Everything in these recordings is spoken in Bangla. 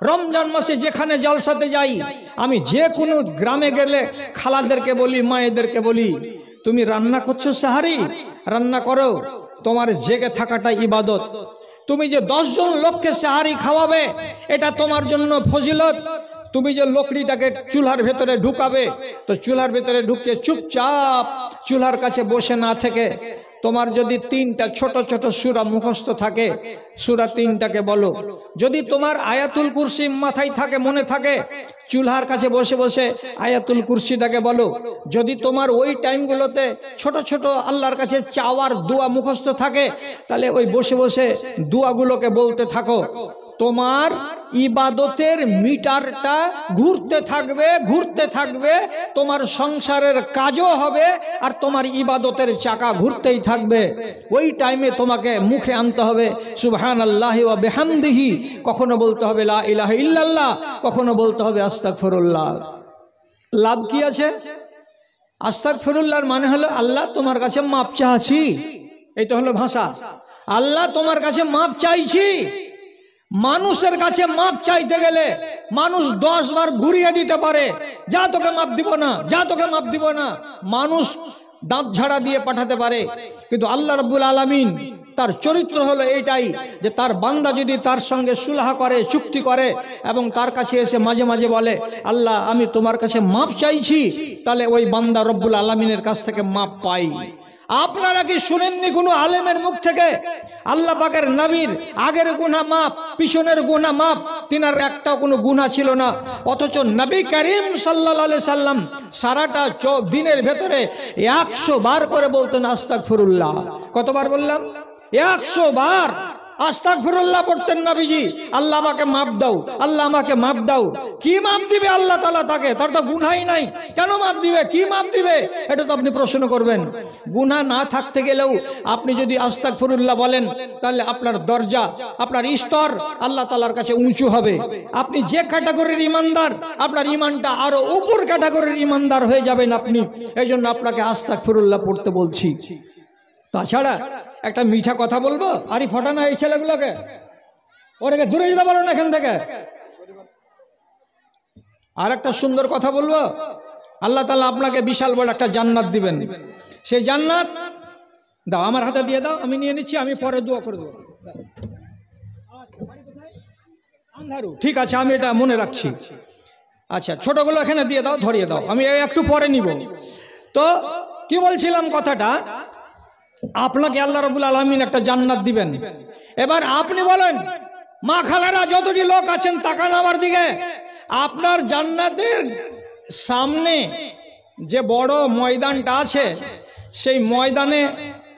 রমজান মাসে যেখানে জলসাতে যাই, আমি যে কোনো গ্রামে গেলে খালাদেরকে বলি, মায়েদেরকে বলি, তুমি রান্না করছো সাহারি, রান্না করো, তোমার জেগে থাকাটা ইবাদত। তুমি যে 10 জন লোককে সাহারি খাওয়াবে, এটা তোমার জন্য ফজিলত। তুমি যে লকড়িটাকে চুলার ভেতরে ঢুকাবে, তো চুলার ভেতরে ঢুকিয়ে চুপচাপ চুলার কাছে বসে না থেকে তোমার যদি 3টা ছোট ছোট সূরা মুখস্থ থাকে, সূরা 3টাকে বলো। যদি তোমার আয়াতুল কুরসি মাথায় থাকে, মনে থাকে, চুলার কাছে বসে বসে আয়াতুল কুরসিটাকে বলো। যদি তোমার ওই টাইমগুলোতে ছোট ছোট আল্লাহর কাছে চাওয়ার দোয়া মুখস্থ থাকে, তাহলে ওই বসে বসে দোয়াগুলোকে বলতে থাকো। তোমার ইবাদতের মিটারটা ঘুরতে থাকবে, ঘুরতে থাকবে, তোমার সংসারের কাজও হবে আর তোমার ইবাদতের চাকা ঘুরতেই থাকবে। ওই টাইমে তোমাকে মুখে আনতে হবে সুবহানাল্লাহি ওয়া বিহামদিহি, কখনো বলতে হবে লা ইলাহা ইল্লাল্লাহ, কখনো বলতে হবে আস্তাগফিরুল্লাহ। লাভ কি আছে? আস্তাগফিরুল্লাহর মানে হলো আল্লাহ তোমার কাছে মাপ চাইছি, এই তো হলো ভাষা। আল্লাহ তোমার কাছে মাপ চাইছি। মানুষের কাছে মাপ চাইতে গেলে মানুষ 10 বার ঘুরিয়ে দিতে পারে, যা তোকে মাপ দিব না, যা তোকে মাপ দিব না, মানুষ দাঁত ঝাড়া দিয়ে পাঠাতে পারে। কিন্তু আল্লাহ রাব্বুল আলামিন তার চরিত্র হলো এইটাই যে তার বান্দা যদি তার সঙ্গে সুলহ করে, চুক্তি করে এবং তার কাছে এসে মাঝে মাঝে বলে আল্লাহ আমি তোমার কাছে মাপ চাইছি, তাহলে ওই বান্দা রব্বুল আলামিনের কাছ থেকে মাপ পাই। আপনারা কি শুনেননি কোনো আলেমের মুখ থেকে আল্লাহ পাকের নবীর আগের গুনাহ মাপ, পিছনের গুনাহ মাপ, তিনার একটাও কোনো গুনাহ ছিল না, অথচ নবী করিম সাল্লাল্লাহু আলাইহি সাল্লাম সারাটা দিনের ভেতরে 100 বার করে বলতেন আস্তাগফিরুল্লাহ। কতবার বললাম? 100 বার আস্তাগফিরুল্লাহ পড়তেন নবীজি। আল্লাহ আমাকে মাপ দাও, আল্লাহ আমাকে মাপ দাও। কি মাপ দিবে আল্লাহ তাআলা তাকে? তার তো গুনাহই নাই, কেন মাপ দিবে? কি মাপ দিবে? এটা তো আপনি প্রশ্ন করবেন। গুনাহ না থাকতে গেলেও আপনি যদি আস্তাগফিরুল্লাহ বলেন, তাহলে আপনার দরজা, আপনার স্তর আল্লাহ তাআলার কাছে উঁচু হবে। আপনি যে ক্যাটাগরির ইমানদার, আপনার ইমানটা আরো উপর ক্যাটাগরির ইমানদার হয়ে যাবেন আপনি। এই জন্য আপনাকে আস্তাগফিরুল্লাহ পড়তে বলছি। তাছাড়া একটা মিঠা কথা বলবো, আরে ফটা না এই ছেলেগুলোকে, ওরাকে দূরে যেতে বলো না এখান থেকে। আর একটা সুন্দর কথা বলবো, আল্লাহ তাআলা আপনাকে বিশাল বড় একটা জান্নাত দিবেন। সেই জান্নাত দাও, আমার হাতে দিয়ে দাও, আমি নিয়ে নিচ্ছি, আমি পরে দোয়া করে দেবো। আন্ধারু, ঠিক আছে, আমি এটা মনে রাখছি। আচ্ছা, ছোটগুলো এখানে দিয়ে দাও, ধরিয়ে দাও, আমি একটু পরে নিব। তো কি বলছিলাম কথাটা, আপনাকে আল্লাহ রাব্বুল আলামিন একটা জান্নাত দিবেন। এবার আপনি বলেন, মা খালারা যতটি লোক আছেন তাকান আমার দিকে। আপনার জান্নাতের সামনে যে বড় ময়দানটা আছে, সেই ময়দানে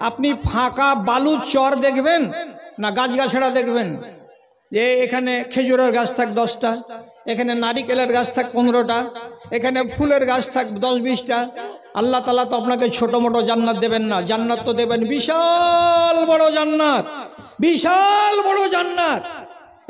আপনি ফাঁকা বালুর চর দেখবেন না গাছগাছড়া দেখবেন? যে এখানে খেজুরের গাছ থাক 10টা, এখানে নারিকেলের গাছ থাক 15টা, এখানে ফুলের গাছ থাক 10-20টা। আল্লাহ তাআলা তো আপনাকে ছোট মোটো জান্নাত দেবেন না, জান্নাত তো দেবেন বিশাল বড় জান্নাত, বিশাল বড় জান্নাত।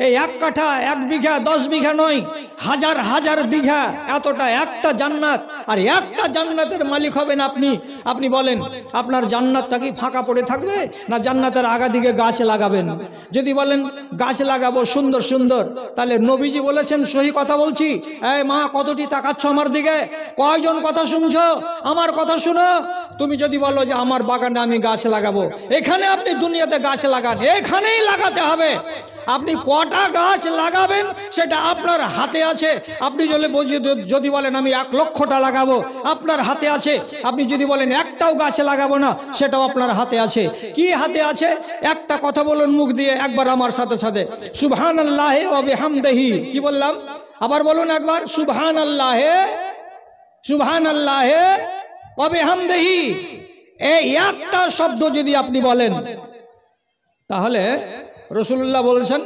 এই 1 কাঠা 1 বিঘা 10 বিঘা নয়, হাজার হাজার বিঘা, এতটা একটা জান্নাত। আর একটা জান্নাতের মালিক হবেন আপনি। আপনি বলেন আপনার জান্নাতটা কি ফাঁকা পড়ে থাকবে, না জান্নাতের আগা দিকে গাছ লাগাবেন? যদি বলেন গাছ লাগাবো সুন্দর সুন্দর, তাহলে নবীজি বলেছেন, সহি কথা বলছি, এই মা কতটি তাকাচ্ছ আমার দিকে, কয়জন কথা শুনছো? আমার কথা শুনো। তুমি যদি বলো যে আমার বাগানে আমি গাছ লাগাবো, এখানে আপনি দুনিয়াতে গাছ লাগান, এখানেই লাগাতে হবে। আপনি কটা গাছ লাগাবেন সেটা আপনার হাতে আছে। আপনি যদি বলেন আমি 1 লক্ষটা লাগাবো, আপনার হাতে আছে। আপনি যদি বলেন একটাও গাছ লাগাবো না, সেটাও আপনার হাতে আছে। কি হাতে আছে? একটা কথা বলুন মুখ দিয়ে একবার আমার সাথে সাথে, সুবহানাল্লাহি ওয়া বিহামদিহি। কি বললাম? আবার বলুন একবার, সুবহানাল্লাহি সুবহানাল্লাহি ওয়া বিহামদিহি। এই একটা শব্দ যদি আপনি বলেন, তাহলে রাসূলুল্লাহ বলেছেন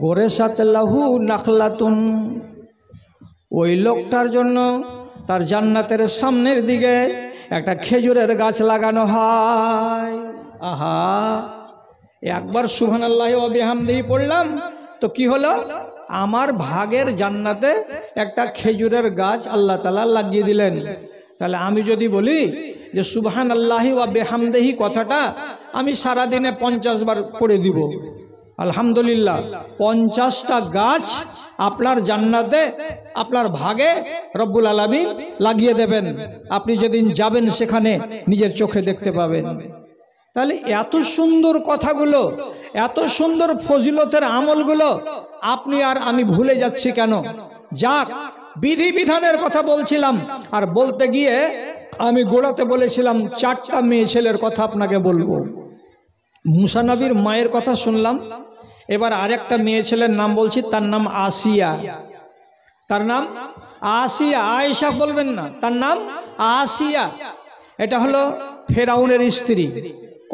গোরেসাত লাহু নাখলাতুন, ওই লোকটার জন্য তার জান্নাতের সামনের দিকে একটা খেজুরের গাছ লাগানো হয়। আহা, একবার সুবহানাল্লাহি ওয়া বিহামদিহি পড়লাম তো কি হলো? আমার ভাগের জান্নাতে একটা খেজুরের গাছ আল্লাহ তাআলা লাগিয়ে দিলেন। তাহলে আমি যদি বলি যে সুবহানাল্লাহি ওয়া বিহামদিহি কথাটা আমি সারা দিনে 50 বার পড়ে দিব, আলহামদুলিল্লাহ 50টা গাছ আপনার জান্নাতে আপনার ভাগে রব্বুল আলামিন লাগিয়ে দেবেন। আপনি যেদিন যাবেন সেখানে নিজের চোখে দেখতে পাবেন। তাহলে এত সুন্দর কথাগুলো, এত সুন্দর ফজিলতের আমলগুলো আপনি আর আমি ভুলে যাচ্ছি কেন? যাক, বিধি বিধানের কথা বলছিলাম, আর বলতে গিয়ে আমি গোড়াতে বলেছিলাম 4টা মেয়ে ছেলের কথা আপনাকে বলবো। মুসা নবীর মায়ের কথা শুনলাম, এবার আরেকটা মেয়ে ছেলের নাম বলছি, তার নাম আসিয়া। তার নাম আসিয়া, আয়েশা বলবেন না, তার নাম আসিয়া। এটা হলো ফেরাউনের স্ত্রী।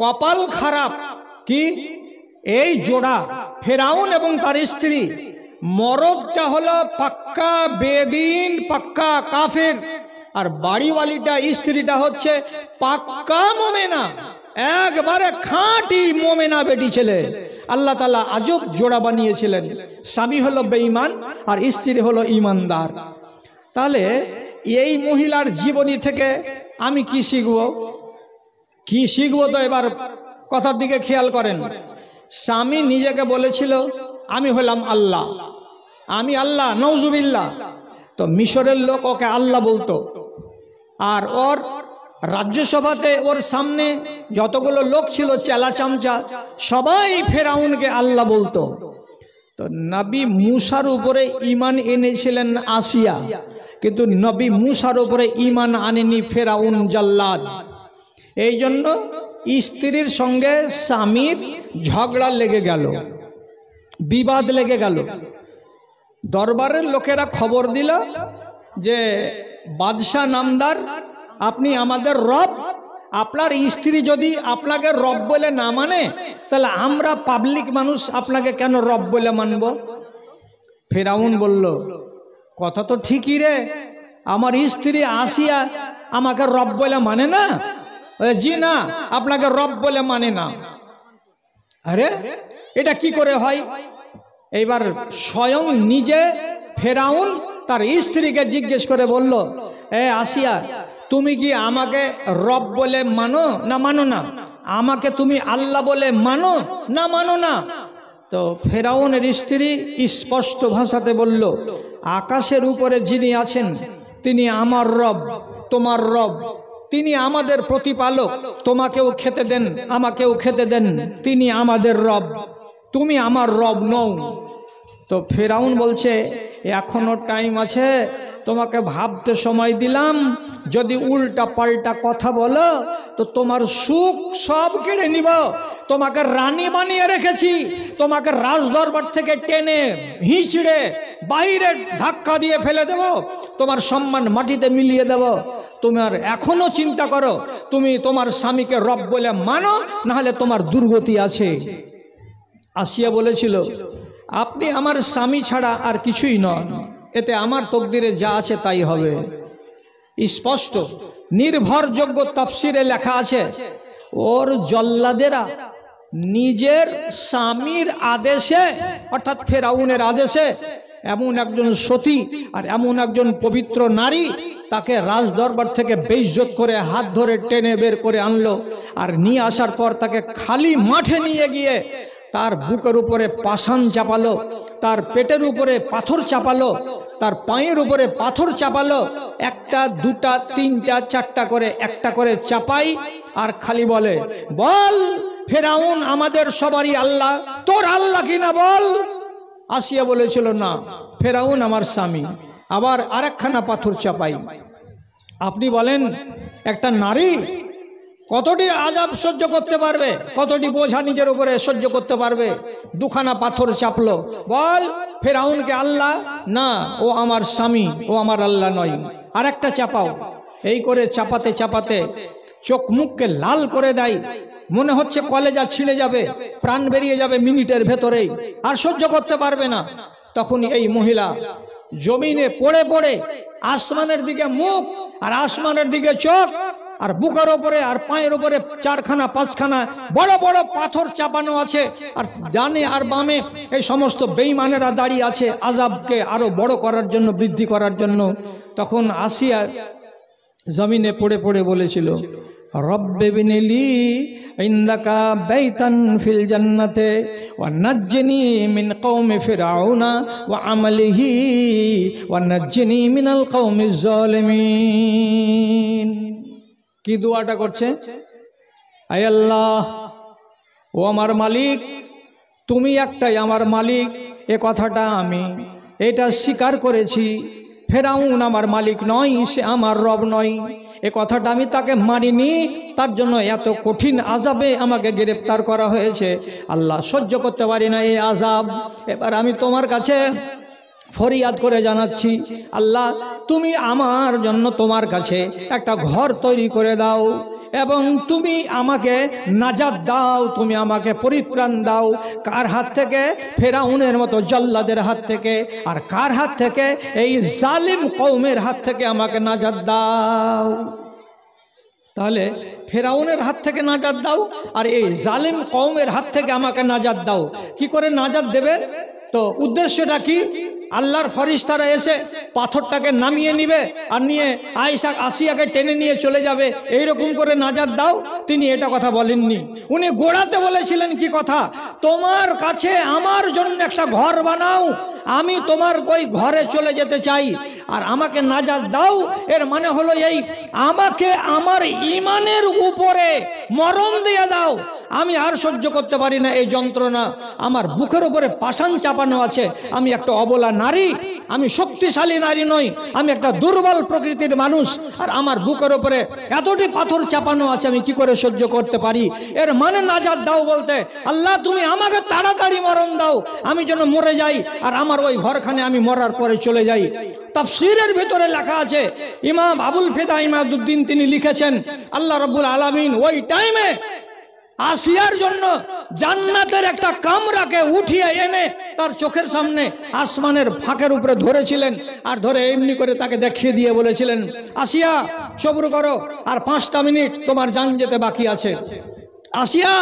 কপাল খারাপ কি এই জোড়া, ফেরাউন এবং তার স্ত্রী। মরদটা হলো পাক্কা বেদিন, পাক্কা কাফের, আর বাড়িওয়ালিটা স্ত্রীটা হচ্ছে পাক্কা মোমেনা, একবারে খাঁটি মোমেনা বেটি ছেলে। আল্লাহ তাআলা আজব জোড়া বানিয়েছিলেন। স্বামী হলো বেঈমান আর স্ত্রী হলো ঈমানদার। তাহলে এই মহিলার জীবনী থেকে আমি কি শিখবো? কি শিখবো? তো এবার কথার দিকে খেয়াল করেন। স্বামী নিজেকে বলেছিল আমি হলাম আল্লাহ, আমি আল্লাহ, নওজুবিল্লাহ। তো মিশরের লোক ওকে আল্লাহ বলতো, আর ওর রাজ্যসভাতে ওর সামনে যতগুলো লোক ছিল চেলা চামচা, সবাই ফেরাউনকে আল্লাহ বলতো। তো নবী মুসার উপরে ঈমান এনেছিলেন আসিয়া, কিন্তু নবী মুসার উপরে ঈমান আনেনি ফেরাউন জাল্লাদ। এই জন্য স্ত্রীর সঙ্গে স্বামীর ঝগড়া লেগে গেল, বিবাদ লেগে গেল। দরবারের লোকেরা খবর দিল যে বাদশাহ নামদার, আপনি আমাদের রব, আপনার স্ত্রী যদি আপনাকে রব বলে না মানে, তাহলে আমরা পাবলিক মানুষ আপনাকে কেন রব বলে মানব? ফেরাউন বলল, কথা তো ঠিকই রে, আমার স্ত্রী আসিয়া আমাকে রব বলে মানে না। জি না, আপনাকে রব বলে মানে না। আরে এটা কি করে হয়? এইবার স্বয়ং নিজে ফেরাউন তার স্ত্রীকে জিজ্ঞেস করে বলল, এ আসিয়া, তুমি কি আমাকে রব বলে মানো না মানো না? আমাকে তুমি আল্লাহ বলে মানো না মানো না? তো ফেরাউনের স্ত্রী স্পষ্ট ভাষাতে বলল, আকাশের উপরে যিনি আছেন তিনি আমার রব, তোমার রব, তিনি আমাদের প্রতিপালক, তোমাকেও খেতে দেন আমাকেও খেতে দেন, তিনি আমাদের রব, তুমি আমার রব নও। তো ফেরাউন বলছে, এখনো টাইম আছে, তোমাকে ভাবতে সময় দিলাম, যদি উল্টা পাল্টা কথা বলো তো তোমার সুখ সব কেড়ে নিব। তোমাকে রানী বানিয়ে রেখেছি, তোমাকে রাজদরবার থেকে টেনে হিঁচড়ে বাইরে ধাক্কা দিয়ে ফেলে দেব, তোমার সম্মান মাটিতে মিলিয়ে দেব। তোমার এখনো চিন্তা করো, তুমি তোমার স্বামীকে রব বলে মানো, না হলে তোমার দুর্গতি আছে। আসিয়া বলেছিল, আপনি আমার স্বামী ছাড়া আর কিছুই নন, এতে আমার তকদিরে যা আছে তাই হবে। স্পষ্ট নির্ভরযোগ্য তাফসিরে লেখা আছে, ওর জল্লাদেরা নিজের স্বামীর আদেশে, অর্থাৎ ফেরাউনের আদেশে, এমন একজন সতী আর এমন একজন পবিত্র নারী, তাকে রাজদরবার থেকে বেইজ্জত করে হাত ধরে টেনে বের করে আনলো। আর নিয়ে আসার পর তাকে খালি মাঠে নিয়ে গিয়ে তার বুকের উপরে পাষাণ চাপালো, তার পেটের উপরে পাথর চাপালো, তার পায়ের উপরে পাথর চাপালো, একটা দুটা তিনটা চারটা করে একটা করে চাপাই, আর খালি বলে, বল ফেরাউন আমাদের সবারই আল্লাহ, তোর আল্লাহ কিনা বল। আসিয়া বলেছিল, না, ফেরাউন আমার স্বামী। আবার আরেকখানা পাথর চাপাই। আপনি বলেন একটা নারী কতটি আযাব সহ্য করতে পারবে, কতটি বোঝা নিজের উপরে সহ্য করতে পারবে? দুখানা পাথর চাপলো, বল ফেরাউনকে আল্লাহ না, ও আমার স্বামী, ও আমার আল্লাহ নয়। আর একটা চাপাও। এই করে চাপাতে চাপাতে চোখ মুখকে লাল করে দেয়, মনে হচ্ছে কলেজা ছিঁড়ে যাবে, প্রাণ বেরিয়ে যাবে মিনিটের ভেতরেই, আর সহ্য করতে পারবে না। তখন এই মহিলা জমিনে পড়ে পড়ে আসমানের দিকে মুখ আর আসমানের দিকে চোখ, আর বুকের উপরে আর পায়ের উপরে চারখানা পাঁচখানা বড় বড় পাথর চাপানো আছে, আর ডানে আর বামে এই সমস্ত বেঈমানেরা দাঁড়িয়ে আছে আযাবকে আরো বড় করার জন্য, বৃদ্ধি করার জন্য। তখন আসিয়া জমিনে পড়ে পড়ে বলেছিল, রব্বি বিনিলি ইন্দাকা বাইতান ফিল জান্নাতে ওয়া নাজ্জিনি মিন কওমি ফিরআউনা ওয়া আমালিহি ওয়া নাজ্জিনি মিনাল কওমিজ জালিমিন। কি দোয়াটা করছে? আয় আল্লাহ, ও আমার মালিক, তুমি একটাই আমার মালিক, এ কথাটা আমি এটা স্বীকার করেছি। ফেরাউন আমার মালিক নয়, সে আমার রব নয়, এ কথাটা আমি তাকে মানিনি, তার জন্য এত কঠিন আযাবে আমাকে গ্রেফতার করা হয়েছে। আল্লাহ, সহ্য করতে পারি না এই আযাব। এবার আমি তোমার কাছে ফরিয়াদ করে জানাচ্ছি, আল্লাহ তুমি আমার জন্য তোমার কাছে একটা ঘর তৈরি করে দাও এবং তুমি আমাকে নাজাত দাও, তুমি আমাকে পরিত্রাণ দাও। কার হাত থেকে? ফেরাউনের মতো জল্লাদের হাত থেকে। আর কার হাত থেকে? এই জালিম কওমের হাত থেকে আমাকে নাজাত দাও। তাহলে ফেরাউনের হাত থেকে নাজাত দাও আর এই জালিম কওমের হাত থেকে আমাকে নাজাত দাও। কি করে নাজাত দেবে? তো উদ্দেশ্যটা কি? আল্লাহর ফেরেশতারা এসে পাথরটাকে নামিয়ে নিবে আর নিয়ে আসিয়াকে টেনে নিয়ে চলে যাবে, এইরকম করে নাজাত দাও। তিনি এটা কথা বলেননি। উনি গোড়াতে বলেছিলেন কি কথা? তোমার কাছে আমার জন্য একটা ঘর বানাও, আমি তোমার ওই ঘরে চলে যেতে চাই আর আমাকে নাজাত দাও। এর মানে হলো এই, আমাকে আমার ঈমানের উপরে মরণ দিয়ে দাও। আমি আর সহ্য করতে পারি না এই যন্ত্রণা। আমার বুকের উপরে পাষাণ চাপানো আছে। আমি একটা অবলা নারী, আমি শক্তিশালী নারী নই, আমি একটা দুর্বল প্রকৃতির মানুষ। আর আমার বুকের উপরে এতটি পাথর চাপানো আছে, আমি কি করে সহ্য করতে পারি? এর মানে নাজাত দাও বলতে, আল্লাহ তুমি আমাকে তাড়াতাড়ি মরণ দাও, আমি যেন মরে যাই আর আমার ওই ঘরখানে আমি মরার পরে চলে যাই। তাফসীরের ভিতরে লেখা আছে, ইমাম আবুল ফিদা ইমাদউদ্দিন তিনি লিখেছেন, আল্লাহ রাব্বুল আলামিন ওই টাইমে আসিয়ার জন্য জান্নাতের একটা কামরাকে উঠিয়ে এনে তার চোখের সামনে আসমানের ফাঁকের উপরে ধরেছিলেন আর ধরে এমনি করে তাকে দেখিয়ে দিয়ে বলেছিলেন, আসিয়া সবর করো, আর 5টা মিনিট তোমার জান যেতে বাকি আছে। আসিয়া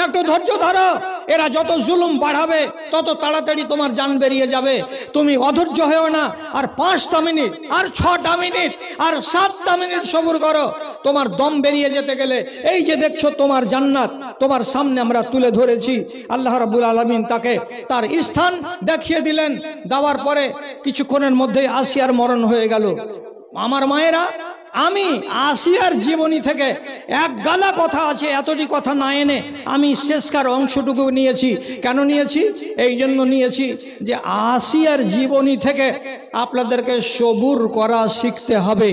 একটু ধৈর্য ধরো, এরা যত জুলুম বাড়াবে তত তাড়াতাড়ি তোমার জান বেরিয়ে যাবে। তুমি অধৈর্য হও না। আর 5টা মিনিট, আর 6টা মিনিট, আর 7টা মিনিট সবর করো। তোমার দম বেরিয়ে যেতে গেলে এই যে দেখছো তোমার জান্নাত তোমার সামনে আমরা তুলে ধরেছি। আল্লাহ রাব্বুল আলামিন তাকে তার স্থান দেখিয়ে দিলেন। দেওয়ার পরে কিছুক্ষণের মধ্যেই আসিয়ার মরণ হয়ে গেল। আমার মায়েরা, আমি আসিয়ার জীবনী থেকে এক গাদা কথা আছে, এতটি কথা না এনে আমি শেষকার অংশটুকু নিয়েছি। কেন নিয়েছি? এই জন্য নিয়েছি যে আসিয়ার জীবনী থেকে আপনাদেরকে সবুর করা শিখতে হবে।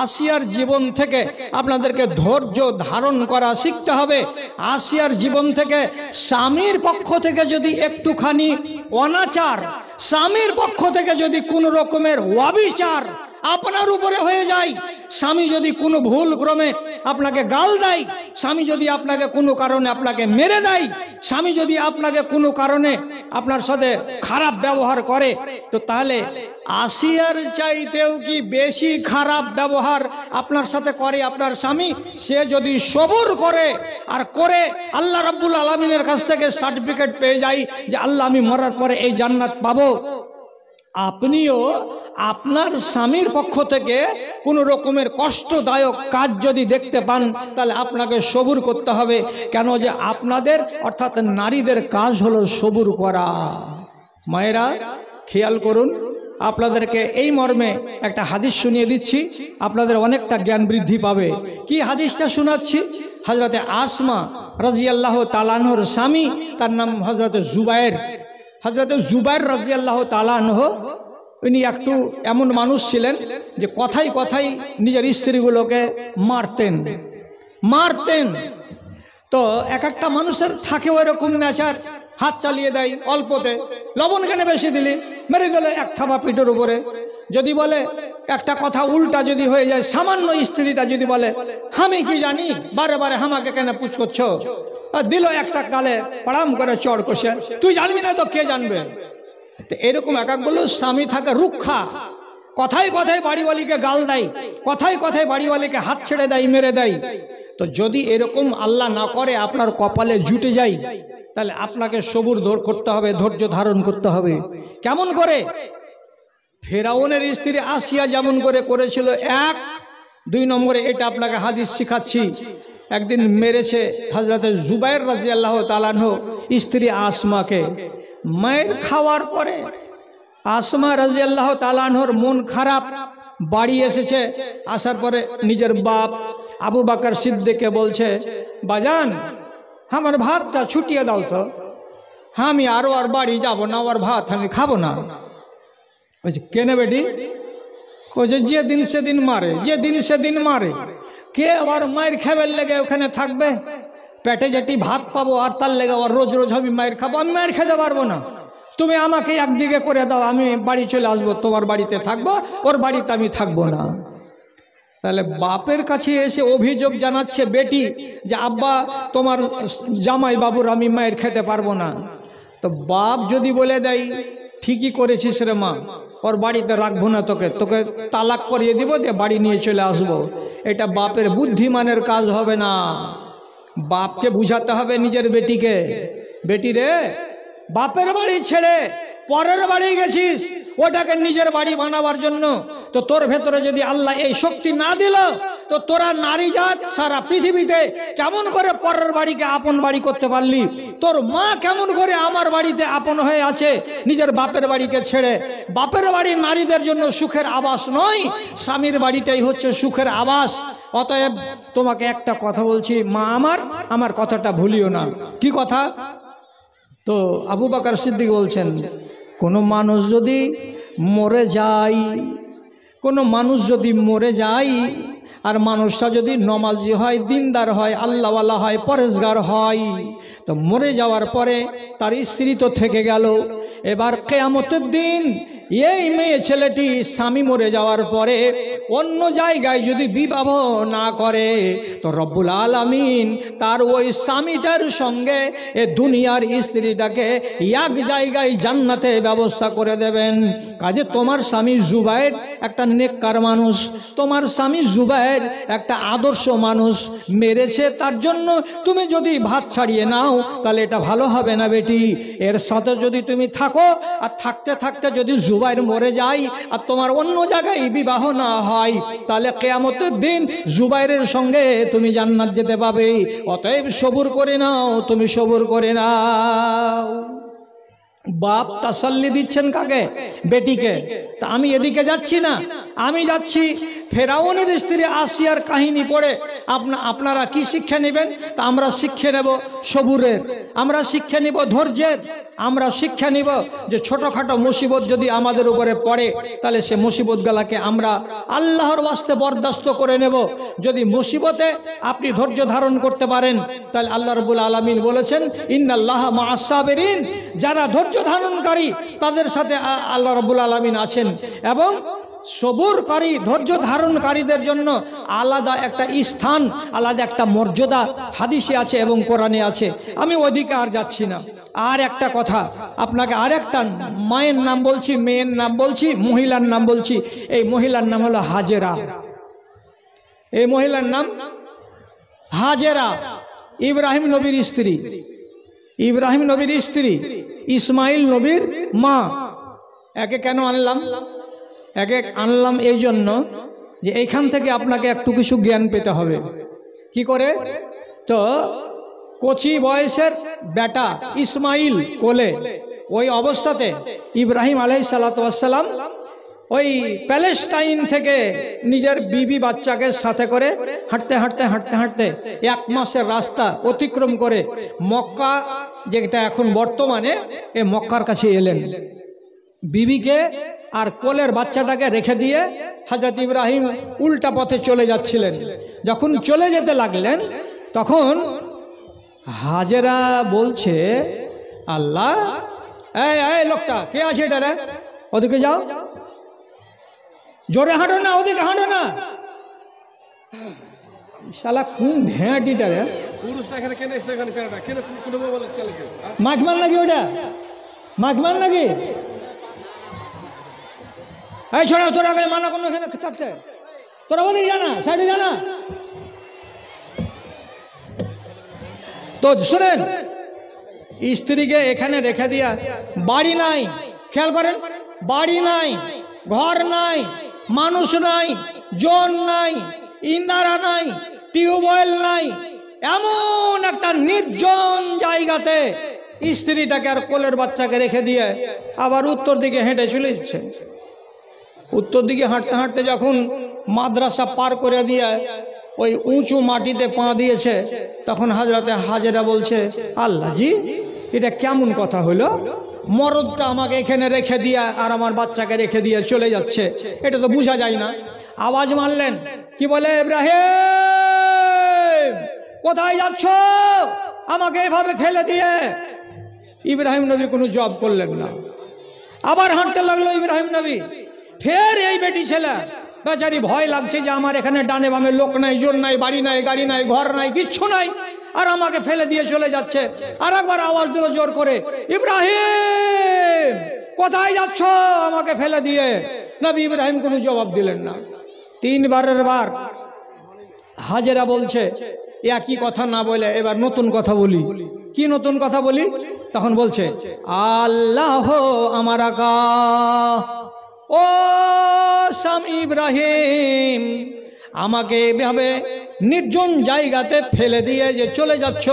আসিয়ার জীবন থেকে আপনাদেরকে ধৈর্য ধারণ করা শিখতে হবে। আসিয়ার জীবন থেকে স্বামীর পক্ষ থেকে যদি একটুখানি অনাচার, স্বামীর পক্ষ থেকে যদি কোনো রকমের অবিচার আপনার উপরে হয়ে যায়, স্বামী যদি কোনো ভুল ক্রমে আপনাকে গাল দেয়, স্বামী যদি আপনাকে কোনো কারণে আপনাকে মেরে দেয়, স্বামী যদি আপনাকে কোনো কারণে আপনার সাথে খারাপ ব্যবহার করে, তো তাহলে আসিয়ার চাইতেও কি বেশি খারাপ ব্যবহার আপনার সাথে করে আপনার স্বামী? সে যদি সবর করে আর করে আল্লাহ রাব্বুল আলামিনের কাছ থেকে সার্টিফিকেট পেয়ে যায় যে আল্লাহ আমি মরার পরে এই জান্নাত পাবো, আপনিও আপনার স্বামীর পক্ষ থেকে কোনো রকমের কষ্টদায়ক কাজ যদি দেখতে পান, তাহলে আপনাকে সবুর করতে হবে। কেন যে আপনাদের অর্থাৎ নারীদের কাজ হলো সবুর করা। মায়েরা খেয়াল করুন, আপনাদেরকে এই মর্মে একটা হাদিস শুনিয়ে দিচ্ছি, আপনাদের অনেকটা জ্ঞান বৃদ্ধি পাবে। কি হাদিসটা শোনাচ্ছি? হযরতে আসমা রাদিয়াল্লাহু তাআলা আনহুর স্বামী, তার নাম হযরতে জুবায়ের। হযরতে জুবায়ের রাদিয়াল্লাহু তাআলা আনহু উনি একটু এমন মানুষ ছিলেন যে কথাই কথাই নিজের স্ত্রীগুলোকে মারতেন। তো এক একটা মানুষের থাকে ওইরকম নেচার, হাত চালিয়ে দেয় অল্পতে, লবণ কেন বেশি দিলি মেরে দিলে এক থাবা পিঠের উপরে। যদি বলে একটা কথা উল্টা যদি হয়ে যায়, সামান্য স্ত্রীটা যদি বলে আমি কি জানি, বারে বারে আমাকে কেন পুছ করছো, দিল একটা গালে পাড়াম করে চড় কষে, তুই জানবি না তো কে জানবে। তো এরকম এক একগুলো স্বামী থাকে রুক্ষা, কথায় কথায় বাড়িওয়ালিকে গাল দেয়, কথায় কথায় বাড়িওয়ালিকে হাত ছেড়ে দেয়, মেরে দেয়। তো যদি এরকম আল্লাহ না করে আপনার কপালে জুটে যায়, তাহলে আপনাকে সবুর করতে হবে, ধৈর্য ধারণ করতে হবে। কেমন করে? ফেরাউনের স্ত্রী আসিয়া যেমন করে করেছিল, এক 2 নম্বরে এটা আপনাকে হাদিস শিখাচ্ছি, একদিন মেরেছে হযরত জুবাইর রাদিয়াল্লাহু তাআলা আনহু স্ত্রী আসমাকে। মায়ের খাওয়ার পরে আসমা রাদিয়াল্লাহু তাআলা আনহুর মন খারাপ, বাড়ি এসেছে। আসার পরে নিজের বাপ আবু বকর সিদ্দিককে বলছে, বাজান আমার ভাতটা ছুটিয়ে দাও তো, আমি আর বাড়ি যাব না, ওর ভাত আমি খাবো না। বলছে কেনে বেটি? বলছে যে দিন সেদিন মারে, যে দিন সেদিন মারে, কে আবার মায়ের খাবার লেগে ওখানে থাকবে? পেটে যেটি ভাত পাবো আর তার লেগে ওর রোজ রোজ আমি মায়ের খাবো, আমি মায়ের খেতে পারবো না। তুমি আমাকে একদিকে করে দাও, আমি বাড়ি চলে আসবো, তোমার বাড়িতে থাকবো, ওর বাড়িতে আমি থাকবো না। তাহলে বাপের কাছে এসে অভিযোগ জানাচ্ছে বেটি যে আব্বা তোমার জামাই বাবুর আমি মায়ের খেতে পারবো না। তো বাপ যদি বলে দেয় ঠিকই করেছিস রে মা, ওর বাড়িতে রাখবো না, তোকে তোকে তালাক করিয়ে দিব, দিয়ে বাড়ি নিয়ে চলে আসবো, এটা বাপের বুদ্ধিমানের কাজ হবে না। বাপকে বুঝাতে হবে নিজের বেটিকে, বেটি রে বাপের বাড়ি ছেড়ে পরের বাড়ি গেছিস ওটাকে নিজের বাড়ি বানাবার জন্য, তো তোর ভেতরে যদি আল্লাহ এই শক্তি না দিল, তো তোরা নারী জাত সারা পৃথিবীতে কেমন করে পরের বাড়িকে আপন বাড়ি করতে পারলি? তোর মা কেমন করে আমার বাড়িতে আপন হয়ে আছে নিজের বাপের বাড়িকে ছেড়ে? বাপের বাড়ি নারীদের জন্য সুখের আবাস নয়, স্বামীর বাড়িটাই হচ্ছে সুখের আবাস। অতএব তোমাকে একটা কথা বলছি মা, আমার কথাটা ভুলিও না। কি কথা? তো আবু বকর সিদ্দিক বলছেন, কোনো মানুষ যদি মরে যায়, কোনো মানুষ যদি মরে যায় আর মানুষটা যদি নমাজি হয়, দিনদার হয়, আল্লাহওয়ালা হয়, পরেজগার হয়, তো মরে যাওয়ার পরে তার স্ত্রী তো থেকে গেল। এবার কিয়ামতের দিন এই মেয়ে ছেলেটি স্বামী মরে যাওয়ার পরে অন্য জায়গায় যদি বিবাহ না করে, তো রব্বুল আলামিন তার ওই স্বামীটার সঙ্গে এ দুনিয়ার স্ত্রীটাকে এক জায়গায় জান্নাতে ব্যবস্থা করে দেবেন। কাজে তোমার স্বামী জুবাইর একটা নেককার মানুষ, তোমার স্বামী জুবাইর একটা আদর্শ মানুষ, মেরেছে তার জন্য তুমি যদি ভাত ছাড়িয়ে নাও তাহলে এটা ভালো হবে না বেটি। এর সাথে যদি তুমি থাকো আর থাকতে থাকতে যদি জুবাইর মরে যায় আর তোমার অন্য জায়গায় বিবাহ না হয়, তাহলে কিয়ামতের দিন জুবাইরের সঙ্গে তুমি জান্নাত যেতে পাবে। অতএব সবুর করে নাও, তুমি সবুর করে নাও। বাপ তাসাল্লি দিচ্ছেন কাকে? বেটিকে। তা আমি এদিকে যাচ্ছি না, আমি যাচ্ছি ফেরাউনের স্ত্রী আসিয়ার কাহিনী পড়ে। আপনারা কি শিক্ষা নেবেন? তা আমরা শিক্ষা নেব সবুরের, আমরা শিক্ষা নিব ধৈর্যের, আমরা শিক্ষা নিব যে ছোটখাটো মুসিবত যদি আমাদের উপরে পড়ে তাহলে সে মুসিবতগুলোকে আমরা আল্লাহর ওয়াস্তে বরদাস্ত করে নেব। যদি মুসিবতে আপনি ধৈর্য ধারণ করতে পারেন তাহলে আল্লাহ রাব্বুল আলামিন বলেছেন ইন্নাল্লাহা মা'আস সাবিরিন, যারা ধৈর্য ধারণকারী তাদের সাথে আল্লাহ রাব্বুল আলামিন আছেন। এবং সবুরকারী ধৈর্য ধারণকারীদের জন্য আলাদা একটা স্থান, আলাদা একটা মর্যাদা হাদিসে আছে এবং কোরআনে আছে। আমি ওদিকে আর যাচ্ছি না। আর একটা কথা আপনাকে, আর একটা মায়ের নাম বলছি, মেয়ের নাম বলছি, মহিলার নাম বলছি। এই মহিলার নাম হলো হাজেরা। এই মহিলার নাম হাজেরা, ইব্রাহিম নবীর স্ত্রী, ইব্রাহিম নবীর স্ত্রী, ইসমাইল নবীর মা। একে কেন আনলাম? একে আনলাম এই জন্য যে এইখান থেকে আপনাকে একটু কিছু জ্ঞান পেতে হবে। কি করে? তো কচি বয়সের বেটা ইসমাইল কোলে, ওই অবস্থাতে ইব্রাহিম আলাইহিস সালাতু ওয়াস সালাম ওই প্যালেস্টাইন থেকে নিজের বিবি বাচ্চাকে সাথে করে হাঁটতে হাঁটতে হাঁটতে হাঁটতে 1 মাসের রাস্তা অতিক্রম করে মক্কা, যেটা এখন বর্তমানে এই মক্কার কাছে এলেন। বিবিকে আর কোলের বাচ্চাটাকে রেখে দিয়ে হযরত ইব্রাহিম উল্টা পথে চলে যাচ্ছিলেন। যখন চলে যেতে লাগলেন তখন হাজেরা বলছে, আল্লাহ, এই লোকটা কে আছে এটা রে? ওদিকে যাও, জোরে হাঁটো না, ওদিকে হাঁটো না। শালা কোন ঢেঁটিটা রে? পুরুষটা এখানে কেন এসে এখানে চালাটা কেন কোন বলে চলেছে? মাখমান নাকি ওটা? মাখমান নাকি? এই ছোড়া, তোরা মানা কোনো এখানে থাকতে, তোরা ওদিকে জানা, সাইডে জানা। তো শুনেন, স্ত্রীকে এখানে রেখে দিয়া বাড়ি নাই, খেয়াল করেন, বাড়ি নাই, ঘর নাই, মানুষ নাই, জন নাই, ইন্দারা নাই, টিউবওয়েল নাই, এমন একটা নির্জন জায়গাতে স্ত্রীটাকে আর কোলের বাচ্চাকে রেখে দিয়ে আবার উত্তর দিকে হেঁটে চলে যাচ্ছে। উত্তর দিকে হাঁটতে হাঁটতে যখন মাদ্রাসা পার করে দিয়ে ওই উঁচু মাটিতে পা দিয়েছে, তখন হযরতে হাজেরা বলছে, আল্লাহ জি, এটা কেমন কথা হলো? মরদটা আমাকে এখানে রেখে দিয়ে আর আমার বাচ্চাকে রেখে দিয়ে চলে যাচ্ছে, এটা তো বোঝা যায় না। আওয়াজ মারলেন, কি বলে, ইব্রাহিম কোথায় যাচ্ছ আমাকে এভাবে ফেলে দিয়ে? ইব্রাহিম নবী কোনো জবাব করলেন না। আবার হাঁটতে লাগলো ইব্রাহিম নবী। ফের এই বেটি ছেলে বেচারি ভয় লাগছে যে আমার এখানে ডানে বামে লোক নাই, জোর নাই, বাড়ি নাই, গাড়ি নাই, ঘর নাই, কিচ্ছু নাই, আর আমাকে ফেলে দিয়ে চলে যাচ্ছে। আর একবার আওয়াজ দিল জোর করে, ইব্রাহিম কোথায় যাচ্ছ আমাকে ফেলে দিয়ে? নবী ইব্রাহিম কোনো জবাব দিলেন না। তিনবারের বার হাজেরা বলছে, একই কথা না বলে এবার নতুন কথা বলি। কি নতুন কথা বলি? তখন বলছে, আল্লাহ আমার আকা, ও স্বামী ইব্রাহিম, আমাকে এভাবে নির্জন জায়গাতে ফেলে দিয়ে যে চলে যাচ্ছ,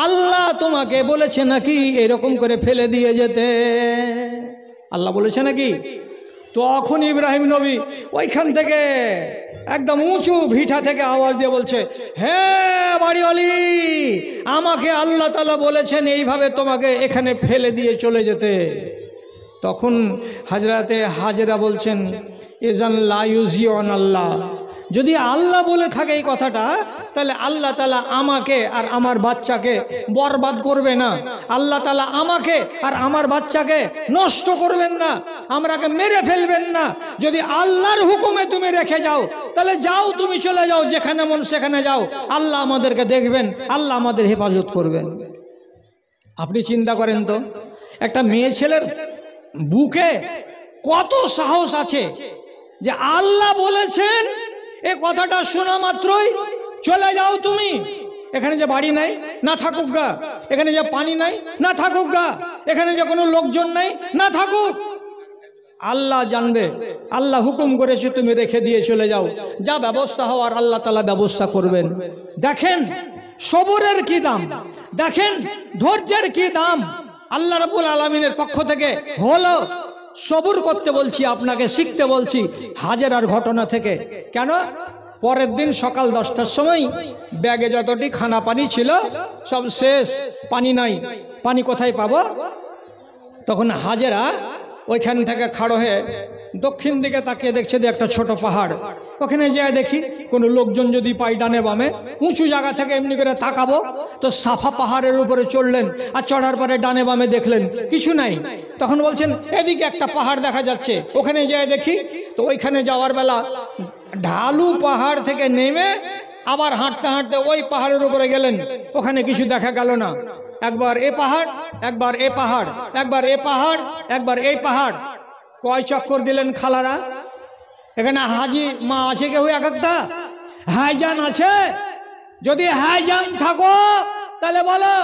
আল্লাহ তোমাকে বলেছে নাকি এরকম করে ফেলে দিয়ে যেতে? আল্লাহ বলেছে নাকি? তখন ইব্রাহিম নবী ওইখান থেকে একদম উঁচু ভিটা থেকে আওয়াজ দিয়ে বলছে, হে বাড়িওয়ালি, আমাকে আল্লাহ তাআলা বলেছেন এইভাবে তোমাকে এখানে ফেলে দিয়ে চলে যেতে। তখন হযরতে হাজেরা বলছেন, ইজান লা ইউজিউন আল্লাহ, যদি আল্লাহ বলে থাকে এই কথাটা, তাহলে আল্লাহ তাআলা আমাকে আর আমার বাচ্চাকে বরবাদ করবে না, আল্লাহ তাআলা আমাকে আর আমার বাচ্চাকে নষ্ট করবেন না, আমরাকে মেরে ফেলবেন না। যদি আল্লাহর হুকুমে তুমি রেখে যাও, তাহলে যাও, তুমি চলে যাও, যেখানে মন সেখানে যাও, আল্লাহ আমাদেরকে দেখবেন, আল্লাহ আমাদের হেফাজত করবেন। আপনি চিন্তা করেন তো, একটা মেয়ে ছেলের বুকে কত সাহস আছে যে আল্লাহ বলেছেন এ কথাটা শোনা মাত্রই চলে যাও তুমি। এখানে যে বাড়ি নাই, না থাকুক গা, এখানে যে পানি নাই, না থাকুক গা, এখানে যে কোনো লোকজন নাই, না থাকুক, আল্লাহ জানবে, আল্লাহ হুকুম করেছে তুমি রেখে দিয়ে চলে যাও, যা ব্যবস্থা হওয়ার আল্লাহ তাআলা ব্যবস্থা করবেন। দেখেন সবরের কি দাম, দেখেন ধৈর্যের কি দাম আল্লাহ রাব্বুল আলামিনের পক্ষ থেকে হলো। সবর করতে বলছি, আপনাকে শিখতে বলছি হাজেরার ঘটনা থেকে। কেন? পরের দিন সকাল 10টার সময় ব্যাগে যতটি খানা পানি ছিল সব শেষ, পানি নাই, পানি কোথায় পাবো? তখন হাজেরা ওইখান থেকে খাড়ো হয়ে দক্ষিণ দিকে তাকিয়ে দেখছে যে একটা ছোট পাহাড়, ওখানে যেয়ে দেখি কোনো লোকজন যদি পাই ডানে বামে, উঁচু জায়গা থেকে এমনি করে তাকাবো তো সাফা পাহাড়ের উপরে চড়লেন, আর চড়ার পরে ডানে বামে দেখলেন কিছু নাই। তখন বলছেন এদিকে একটা পাহাড় দেখা যাচ্ছে, ওখানে যেয়ে দেখি। তো ওইখানে যাওয়ার বেলা ঢালু পাহাড় থেকে নেমে আবার হাঁটতে হাঁটতে ওই পাহাড়ের উপরে গেলেন, ওখানে কিছু দেখা গেল না। একবার এ পাহাড়, একবার এ পাহাড়, একবার এ পাহাড়, একবার এই পাহাড়, কয় চক্কর দিলেন খালারা? এখানে হাজি মা আছে কেউ? এক একটা হাইজান আছে? যদি হাইজান থাকো তাহলে বলো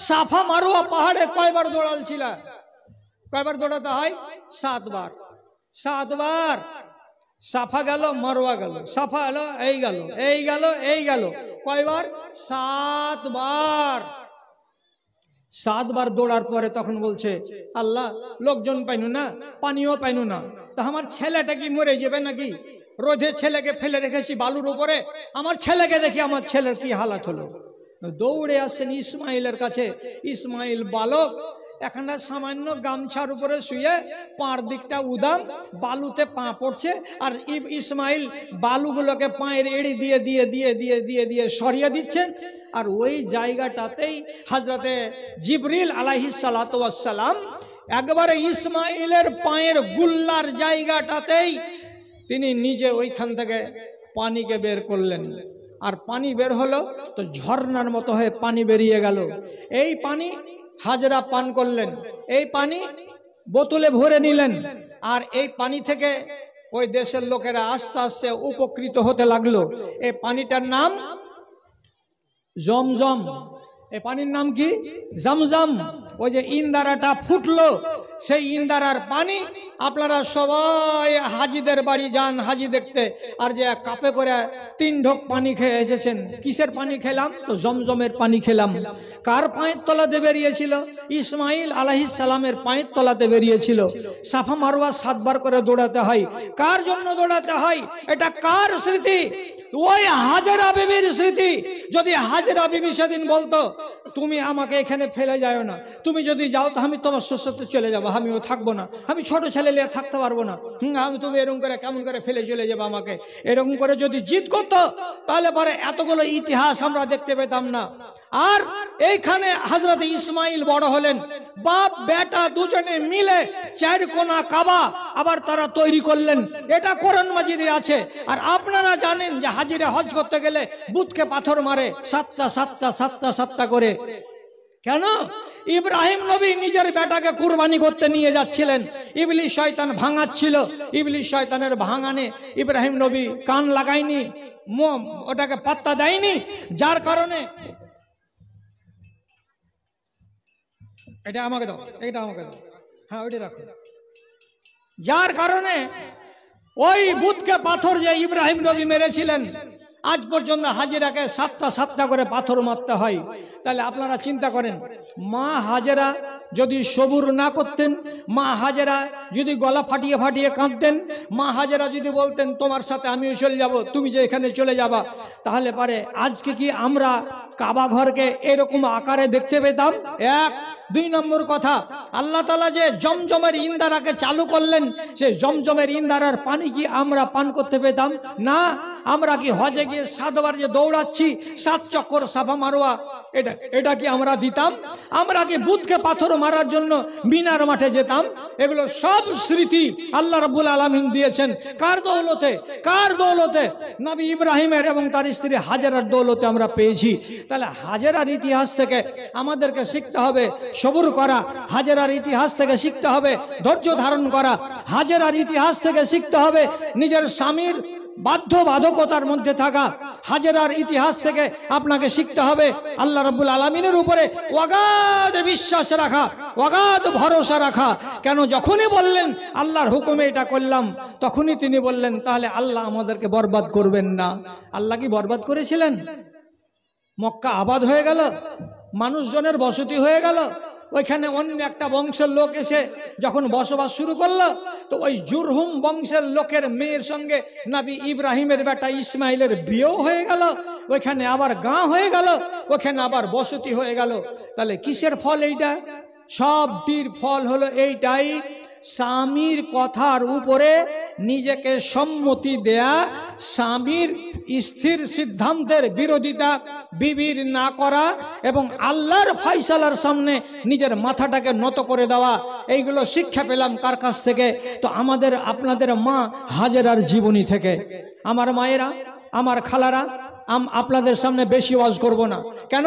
সাফা মারুয়া পাহাড়ে কয়বার দৌড়ালছিল? কয়বার দৌড়াতে হয়? 7 বার। 7 বার। সাফা গেল, মারুয়া গেল, সাফা এলো, এই গেল, এই গেল, এই গেল, কয়বার? 7 বার। 7 বার দৌড়ার পরে তখন বলছে, আল্লাহ লোকজন পাইনু না, পানিও পাইনু না, তা আমার ছেলেটা কি মরে যাবে নাকি? রোদে ছেলেকে ফেলে রেখেছি বালুর উপরে, আমার ছেলেকে দেখি আমার ছেলের কি হালাত হলো। দৌড়ে আসছেন ইসমাইলের কাছে। ইসমাইল বালক, এখানটা সামান্য গামছার উপরে শুয়ে, পার দিকটা উদাম, বালুতে পা পড়ছে, আর ইসমাইল বালুগুলোকে পায়ের এড়ি দিয়ে দিয়ে দিয়ে দিয়ে দিয়ে দিয়ে সরিয়ে দিচ্ছেন। আর ওই জায়গাটাতেই হযরতে জিবরিল আলাইহিস সালাতু ওয়াস সালাম একবারে ইসমাইলের পায়ের গুল্লার জায়গাটাতেই তিনি নিজে ওইখান থেকে পানিকে বের করলেন। আর পানি বের হলো তো ঝর্ণার মতো হয়ে পানি বেরিয়ে গেল। এই পানি হাজরা পান করলেন, এই পানি বোতলে ভরে নিলেন, আর এই পানি থেকে ওই দেশের লোকেরা আস্তে আস্তে উপকৃত হতে লাগলো। এই পানিটার নাম জমজম। এই পানির নাম কি? জমজম। ওই যে ইন্দারাটা ফুটলো, সেই ইন্দারার পানি আপনারা সবাই হাজিদের বাড়ি যান হাজি দেখতে, আর যে কাপে করে 3 ঢোক পানি খেয়ে এসেছেন। কিসের পানি খেলাম? তো জমজমের পানি খেলাম। কার পায়ের তলাতে বেরিয়েছিল? ইসমাইল আলাইহিস সালামের পায়ের তলাতে বেরিয়েছিল। সাফা মারওয়া 7 বার করে দৌড়াতে হয়। কার জন্য দৌড়াতে হয়? এটা কার স্মৃতি? ওই হাজেরা বিবির স্মৃতি। যদি হাজেরা বিবি সেদিন বলতো তুমি আমাকে এখানে ফেলে যাও না, তুমি যদি যাও তো আমি তোমার সাথে চলে যাবো, আমিও থাকবো না, আমি ছোট ছেলে নিয়ে থাকতে পারবো না, আমি তুমি এরকম করে কেমন করে ফেলে চলে যাবো আমাকে, এরকম করে যদি জিদ করতো তাহলে পরে এতগুলো ইতিহাস আমরা দেখতে পেতাম না। আর এইখানে হযরত ইসমাইল বড় হলেন, বাপ বেটা দুজনে মিলে 4 কোনা কাবা আবার তারা তৈরি করলেন। এটা কোরআন মাজিদে আছে। আর আপনারা জানেন যে হাজিরা হজ করতে গেলে বুতকে পাথর মারে 7টা করে। কেন? ইব্রাহিম নবী নিজের বেটাকে কুরবানি করতে নিয়ে যাচ্ছিলেন, ইবলিস শয়তান ভাঙাচ্ছিল। ইবলিস শয়তানের ভাঙানে ইব্রাহিম নবী কান লাগায়নি, ওটাকে পাত্তা দেয়নি, যার কারণে এটা আমাকে দাও, এটা আমাকে দাও, হ্যাঁ ওইটা রাখো। যার কারণে ওই বুতকে পাথর যে ইব্রাহিম নবী মেরেছিলেন, আজ পর্যন্ত হাজিরাকে 7টা করে পাথর মারতে হয়। তাহলে আপনারা চিন্তা করেন, মা হাজেরা যদি সবুর না করতেন, মা হাজেরা যদি গলা ফাটিয়ে ফাটিয়ে কাঁদতেন, মা হাজেরা যদি বলতেন তোমার সাথে আমিও চলে যাব, তুমি যে এখানে চলে যাবা, তাহলে পারে আজকে কি আমরা কাবা ঘরকে এরকম আকারে দেখতে পেতাম? 1 2 নম্বর কথা, আল্লাহ তাআলা যে জমজমের ইন্দারাকে চালু করলেন, সে জমজমের ইন্দারার পানি কি আমরা পান করতে পেতাম? না। আমরা কি হজে গিয়ে 7 বার যে দৌড়াচ্ছি, 7 চক্কর সাফা মারওয়া, এটা কি আমরা দিতাম? আমরা কি বুতকে পাথর মারার জন্য মিনার মাঠে যেতাম? এগুলো সব স্মৃতি আল্লাহ রাব্বুল আলামিন দিয়েছেন। কার দৌলতে? কার দৌলতে? নবী ইব্রাহিমের এবং তার স্ত্রী হাজেরার দৌলতে আমরা পেয়েছি। তাহলে হাজেরার ইতিহাস থেকে আমাদেরকে শিখতে হবে সবুর করা, হাজেরার ইতিহাস থেকে শিখতে হবে ধৈর্য ধারণ করা, হাজেরার ইতিহাস থেকে শিখতে হবে নিজের স্বামীর বাধ্যবাধকতার মধ্যে থাকা, হাজেরার ইতিহাস থেকে আপনাকে শিখতে হবে আল্লাহ রাব্বুল আলামিনের উপরে অগাধ বিশ্বাস রাখা, অগাধ ভরসা রাখা। কেন? যখনই বললেন আল্লাহর হুকুমে এটা করলাম, তখনই তিনি বললেন তাহলে আল্লাহ আমাদেরকে বরবাদ করবেন না। আল্লাহ কি বরবাদ করেছিলেন? মক্কা আবাদ হয়ে গেল, মানুষজনের বসতি হয়ে গেল, ওইখানে অন্য একটা বংশের লোক এসে যখন বসবাস শুরু করলো, তো ওই জুরহুম বংশের লোকের মেয়ের সঙ্গে নবী ইব্রাহিমের বেটা ইসমাইলের বিয়েও হয়ে গেল, ওইখানে আবার গাঁ হয়ে গেল, ওখানে আবার বসতি হয়ে গেল। তাহলে কিসের ফল এইটা? সবটির ফল হলো এইটাই, স্বামীর কথার উপরে নিজেকে সম্মতি দেয়া, স্বামীর স্থির সিদ্ধান্তের বিরোধিতা বিবির না করা, এবং আল্লাহর ফয়সালার সামনে নিজের মাথাটাকে নত করে দেওয়া। এইগুলো শিক্ষা পেলাম কার কাছ থেকে? তো আমাদের আপনাদের মা হাজেরার জীবনী থেকে। আমার মায়েরা, আমার খালারা, আপনাদের সামনে বেশি ওয়াজ করব না। কেন?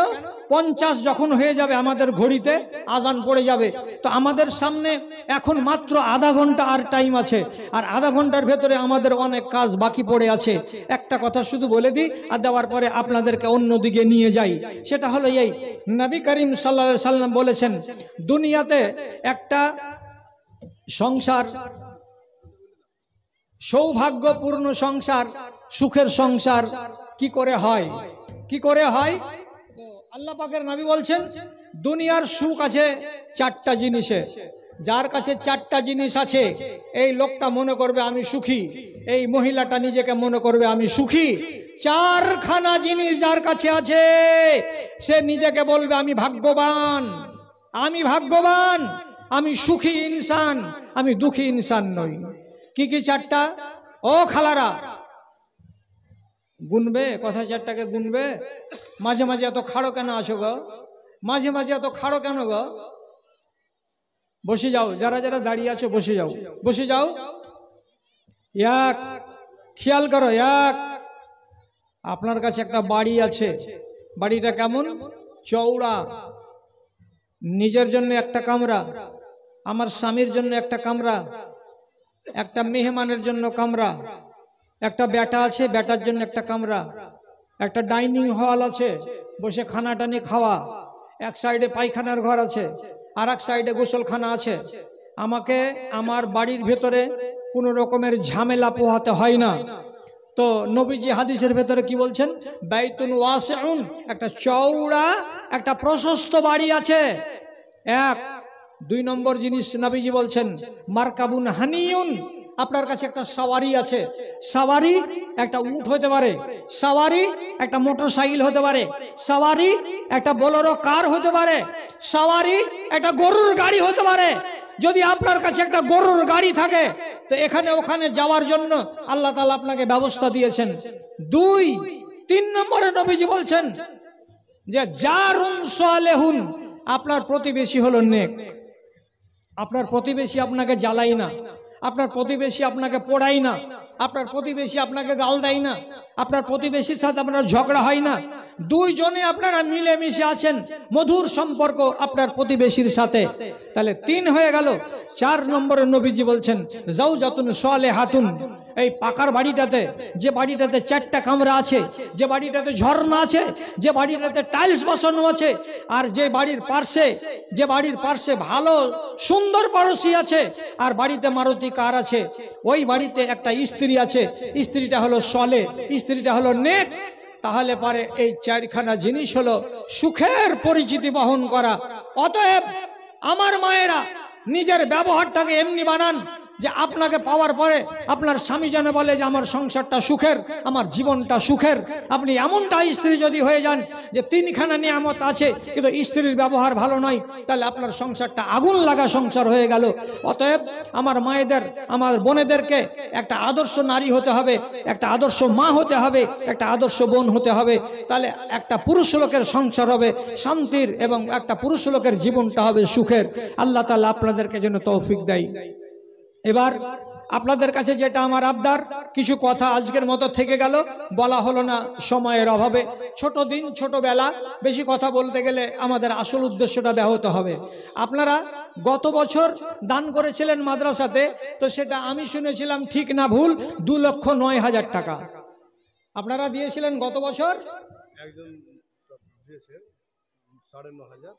50 যখন হয়ে যাবে আমাদের ঘড়িতে আজান পড়ে যাবে, তো আমাদের সামনে এখন মাত্র আধা ঘন্টা আর টাইম আছে, আর আধা ঘন্টার ভেতরে আমাদের অনেক কাজ বাকি পড়ে আছে। একটা কথা শুধু বলে দিই, আর দেওয়ার পরে আপনাদেরকে অন্যদিকে নিয়ে যাই। সেটা হলো এই, নবী করিম সাল্লাল্লাহু আলাইহি সাল্লাম বলেছেন, দুনিয়াতে একটা সংসার, সৌভাগ্যপূর্ণ সংসার, সুখের সংসার কি করে হয়? কি করে হয়? আল্লাহ পাকের নবী বলছেন, দুনিয়ার সুখ আছে 4টা জিনিসে। যার কাছে 4টা জিনিস আছে, এই লোকটা মনে করবে আমি সুখী, এই মহিলাটা নিজেকে মনে করবে আমি সুখী। 4খানা জিনিস যার কাছে আছে, সে নিজেকে বলবে আমি ভাগ্যবান, আমি ভাগ্যবান, আমি সুখী ইনসান, আমি দুঃখী ইনসান নই। কি কি 4টা? ও খালারা, গুনবে? কথা 4টাকে গুনবে? মাঝে মাঝে এত খাড়ো কেন আছো গো? মাঝে মাঝে এত খাড়ো কেন গো? বসে যাও, যারা যারা দাঁড়িয়ে আছো বসে যাও, বসে যাও। 1, খেয়াল করো, 1, আপনার কাছে একটা বাড়ি আছে, বাড়িটা কেমন? চওড়া। নিজের জন্য একটা কামরা, আমার স্বামীর জন্য একটা কামরা, একটা মেহমানের জন্য কামরা, একটা বেটা আছে, বেটার জন্য একটা কামরা, একটা ডাইনিং হল আছে, বসে খানাটানি খাওয়া, এক সাইডে পায়খানার ঘর আছে, আর এক সাইডে গোসলখানা আছে। আমাকে আমার বাড়ির ভেতরে কোনো রকমের ঝামেলা পোহাতে হয় না। তো নবীজি হাদিসের ভেতরে কি বলছেন, বাইতুন ওয়াসিউন, একটা চওড়া একটা প্রশস্ত বাড়ি আছে। এক। 2 নম্বর জিনিস নবীজি বলছেন মারকাবুন হানিউন, আপনার কাছে একটা সাওয়ারি আছে। সাওয়ারি একটা উট হতে পারে, সাওয়ারি একটা মোটরসাইকেল হতে পারে, সাওয়ারি একটা বোলেরো কার হতে পারে, সাওয়ারি একটা গরুর গাড়ি হতে পারে। যদি আপনার কাছে একটা গরুর গাড়ি থাকে তো এখানে ওখানে যাওয়ার জন্য আল্লাহ তাআলা আপনাকে ব্যবস্থা দিয়েছেন। 2। 3 নম্বরে নবীজি বলছেন যে জারুন সালেহুন, আপনার প্রতিবেশী হলো নেক। আপনার প্রতিবেশী আপনাকে জ্বালাই না, আপনার প্রতিবেশী আপনাকে পোড়াই না, আপনার প্রতিবেশী আপনাকে গাল দেয় না, আপনার প্রতিবেশীর সাথে আপনার ঝগড়া হয় না। 2 জনে আপনারা মিলেমিশে আছেন, মধুর সম্পর্ক আপনার প্রতিবেশীর সাথে। তাহলে 3 হয়ে গেল। 4 নম্বরে নবীজি বলছেন জাওজাতুন সালেহাতুন, এই পাকার বাড়িটাতে, যে বাড়িটাতে 4টা কামরা আছে, যে বাড়িটাতে ঝর্ণা আছে, যে বাড়িটাতে টাইলস বসানো আছে, আর যে বাড়ির পার্শ্বে ভালো সুন্দর পড়োশি আছে, আর বাড়িতে মারুতি কার আছে, ওই বাড়িতে একটা স্ত্রী আছে, স্ত্রীটা হলো সলে, স্ত্রীটা হলো নেক। তাহলে পারে এই 4খানা জিনিস হলো সুখের পরিচিতি বহন করা। অতএব আমার মায়েরা নিজের ব্যবহারটাকে এমনি বানান যে আপনাকে পাওয়ার পরে আপনার স্বামী যেন বলে যে আমার সংসারটা সুখের, আমার জীবনটা সুখের। আপনি এমনটা স্ত্রী যদি হয়ে যান যে 3খানা নিয়ামত আছে কিন্তু স্ত্রীর ব্যবহার ভালো নয়, তাহলে আপনার সংসারটা আগুন লাগা সংসার হয়ে গেল। অতএব আমার মায়েদের, আমার বোনেদেরকে একটা আদর্শ নারী হতে হবে, একটা আদর্শ মা হতে হবে, একটা আদর্শ বোন হতে হবে। তাহলে একটা পুরুষ লোকের সংসার হবে শান্তির এবং একটা পুরুষ লোকের জীবনটা হবে সুখের। আল্লাহ তাআলা আপনাদেরকে যেন তৌফিক দেয়। এবার আপনাদের কাছে যেটা আমার আবদার, কিছু কথা আজকের মতো থেকে গেল, বলা হলো না সময়ের অভাবে। ছোট দিন, ছোটবেলা, বেশি কথা বলতে গেলে আমাদের আসল উদ্দেশ্যটা ব্যাহত হবে। আপনারা গত বছর দান করেছিলেন মাদ্রাসাতে, তো সেটা আমি শুনেছিলাম ঠিক না ভুল 2,09,000 টাকা আপনারা দিয়েছিলেন গত বছর। একজন দিয়েছে 9,500,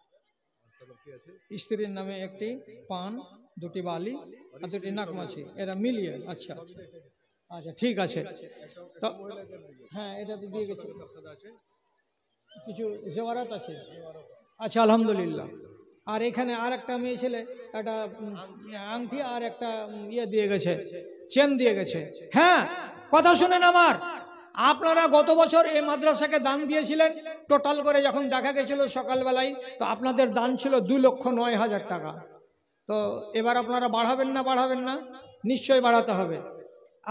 স্ত্রীর নামে একটি পান, 2টি বালি আর 2টি নাকমাছি, এরা মিলিয়ে। আচ্ছা আচ্ছা, ঠিক আছে। তো হ্যাঁ, এটা তো দিয়ে গেছে, কিছু জেওয়ারাত আছে। আচ্ছা, আলহামদুলিল্লাহ। আর এখানে আর একটা মেয়ে ছেলে একটা আংটি আর একটা ইয়ে দিয়ে গেছে, চেন দিয়ে গেছে। হ্যাঁ, কথা শুনেন আমার, আপনারা গত বছর এই মাদ্রাসাকে দান দিয়েছিলেন, টোটাল করে যখন দেখা গেছিল সকালবেলায়, তো আপনাদের দান ছিল 2,09,000 টাকা। তো এবার আপনারা বাড়াবেন না? নিশ্চয়ই বাড়াতে হবে।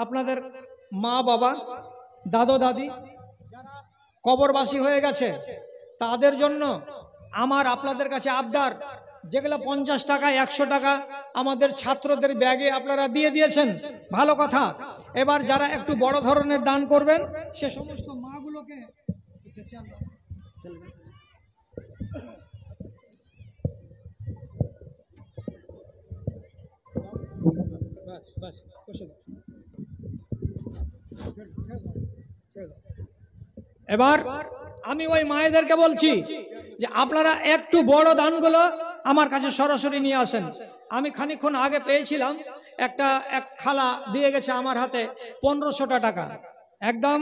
আপনাদের মা বাবা, দাদু দাদি যারা কবরবাসী হয়ে গেছে তাদের জন্য আমার আপনাদের কাছে আবদার, যেগুলো 50 টাকা 100 টাকা আমাদের ছাত্রদের ব্যাগে আপনারা দিয়ে দিয়েছেন, ভালো কথা। এবার যারা একটু বড় ধরনের দান করবেন সে সমস্ত মাগুলোকে এবার আমি ওই মায়েদেরকে বলছি যে আপনারা একটু বড় দানগুলো আমার কাছে সরাসরি নিয়ে আসেন। আমি খানিকক্ষণ আগে পেয়েছিলাম এক খালা দিয়ে গেছে আমার হাতে 1500 টাকা, একদম